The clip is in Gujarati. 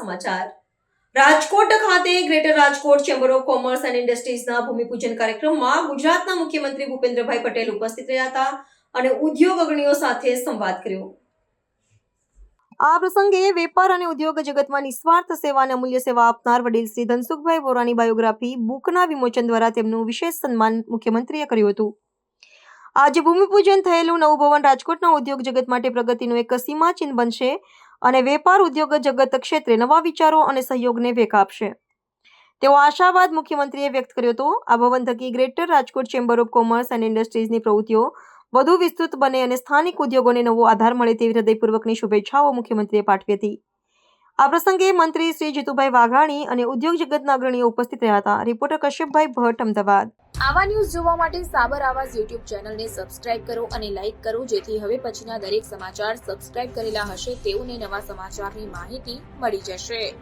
સમાચાર રાજકોટ ખાતે greater Rajkot chamber of commerce and ઇન્ડસ્ટ્રીઝના ભૂમિપૂજન કાર્યક્રમમાં ગુજરાતના મુખ્યમંત્રી ભૂપેન્દ્રભાઈ પટેલ ઉપસ્થિત રહ્યા હતા અને ઉદ્યોગ અગ્રણીઓ સાથે સંવાદ કર્યો। આ પ્રસંગે વેપાર અને ઉદ્યોગ જગતમાં નિસ્વાર્થ સેવા અને અમૂલ્ય સેવા આપનાર વડીલ શ્રી ધનસુખભાઈ વોરાની બાયોગ્રાફી બુકના વિમોચન દ્વારા તેમનું વિશેષ સન્માન મુખ્યમંત્રીએ કર્યું હતું। આજે ભૂમિપૂજન થયેલું નવું ભવન રાજકોટના ઉદ્યોગ જગત માટે પ્રગતિનું એક સીમાચિહ્ન બનશે અને વેપાર ઉદ્યોગ જગત ક્ષેત્રે નવા વિચારો અને સહયોગને વેગ આપશે તેવો આશાવાદ મુખ્યમંત્રીએ વ્યક્ત કર્યો હતો। આ ભવન થકી greater Rajkot chamber of commerce and ઇન્ડસ્ટ્રીઝની પ્રવૃત્તિઓ વધુ વિસ્તૃત બને અને સ્થાનિક ઉદ્યોગોને નવો આધાર મળે તેવી હૃદયપૂર્વકની શુભેચ્છાઓ મુખ્યમંત્રીએ પાઠવી હતી। આ પ્રસંગે મંત્રી શ્રી જીતુભાઈ વાઘાણી અને ઉદ્યોગ જગતના અગ્રણીઓ ઉપસ્થિત રહ્યા હતા। રિપોર્ટર કશ્યપભાઈ ભટ્ટ, અમદાવાદ। આવા ન્યૂઝ જોવા માટે સાબર આવાઝ યુટ્યુબ ચેનલને સબસ્ક્રાઇબ કરો અને લાઇક કરો, જેથી હવે પછીના દરેક સમાચાર સબસ્ક્રાઇબ કરેલા હશે તેઓને નવા સમાચારની માહિતી મળી જશે।